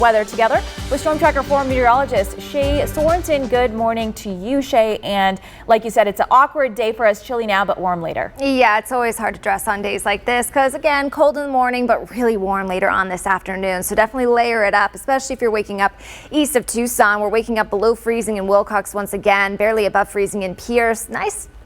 Weather together with Storm Tracker 4 meteorologist Shay Sorensen. Good morning to you, Shay. And like you said, it's an awkward day for us. Chilly now, but warm later. Yeah, it's always hard to dress on days like this because, again, cold in the morning, but really warm later on this afternoon. So definitely layer it up, especially if you're waking up east of Tucson. We're waking up below freezing in Wilcox once again, barely above freezing in Pierce.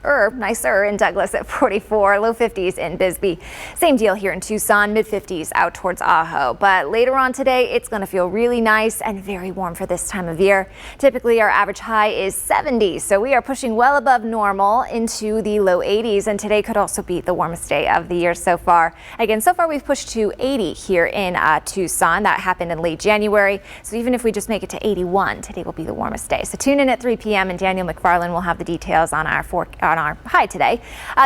Nicer in Douglas at 44, low 50s in Bisbee. Same deal here in Tucson, mid 50s out towards Ajo. But later on today, it's going to feel really nice and very warm for this time of year. Typically, our average high is 70, so we are pushing well above normal into the low 80s, and today could also be the warmest day of the year so far. Again, so far we've pushed to 80 here in Tucson. That happened in late January, so even if we just make it to 81, today will be the warmest day. So tune in at 3 p.m. and Daniel McFarland will have the details on our high today.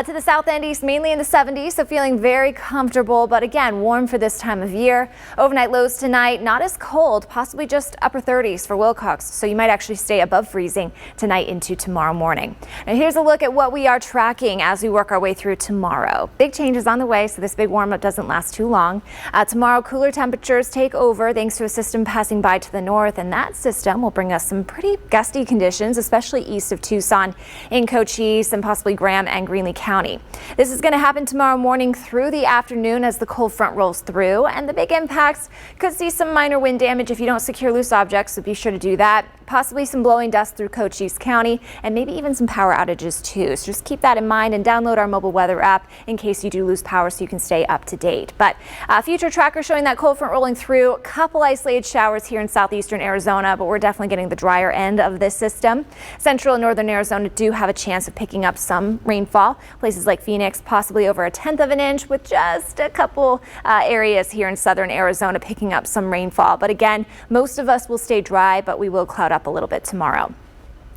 To the south and east, mainly in the 70s, so feeling very comfortable, but again, warm for this time of year. Overnight lows tonight, not as cold, possibly just upper 30s for Wilcox, so you might actually stay above freezing tonight into tomorrow morning. Now here's a look at what we are tracking as we work our way through tomorrow. Big changes on the way, so this big warm up doesn't last too long. Tomorrow, cooler temperatures take over thanks to a system passing by to the north, and that system will bring us some pretty gusty conditions, especially east of Tucson in Cochise and possibly Graham and Greenlee County. This is going to happen tomorrow morning through the afternoon as the cold front rolls through, and the big impacts could see some minor wind damage if you don't secure loose objects, so be sure to do that. Possibly some blowing dust through Cochise County and maybe even some power outages too. So just keep that in mind and download our mobile weather app in case you do lose power so you can stay up to date. But future tracker showing that cold front rolling through, a couple isolated showers here in southeastern Arizona, but we're definitely getting the drier end of this system. Central and northern Arizona do have a chance of picking up some rainfall. Places like Phoenix, possibly over 1/10 of an inch, with just a couple areas here in southern Arizona picking up some rainfall. But again, most of us will stay dry, but we will cloud up a little bit tomorrow.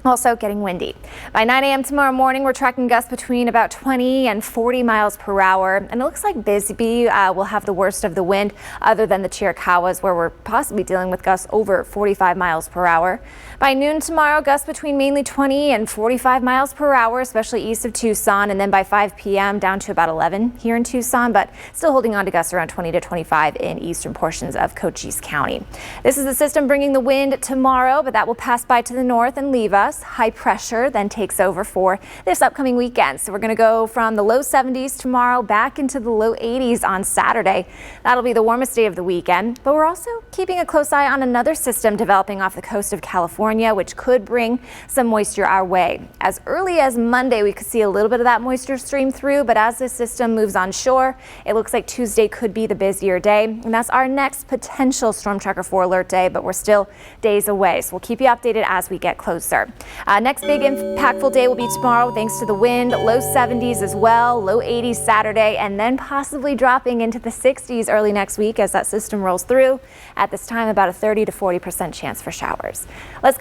Also getting windy. By 9 a.m. tomorrow morning, we're tracking gusts between about 20 and 40 miles per hour. And it looks like Bisbee will have the worst of the wind other than the Chiricahuas, where we're possibly dealing with gusts over 45 miles per hour. By noon tomorrow, gusts between mainly 20 and 45 miles per hour, especially east of Tucson. And then by 5 p.m. down to about 11 here in Tucson, but still holding on to gusts around 20 to 25 in eastern portions of Cochise County. This is the system bringing the wind tomorrow, but that will pass by to the north and leave us. High pressure then takes over for this upcoming weekend. So we're going to go from the low 70s tomorrow back into the low 80s on Saturday. That'll be the warmest day of the weekend. But we're also keeping a close eye on another system developing off the coast of California, which could bring some moisture our way. As early as Monday, we could see a little bit of that moisture stream through. But as this system moves onshore, it looks like Tuesday could be the busier day. And that's our next potential Storm Tracker 4 alert day. But we're still days away. So we'll keep you updated as we get closer. Next big impactful day will be tomorrow thanks to the wind, low 70s as well, low 80s Saturday, and then possibly dropping into the 60s early next week as that system rolls through. At this time, about a 30 to 40% chance for showers. Let's go.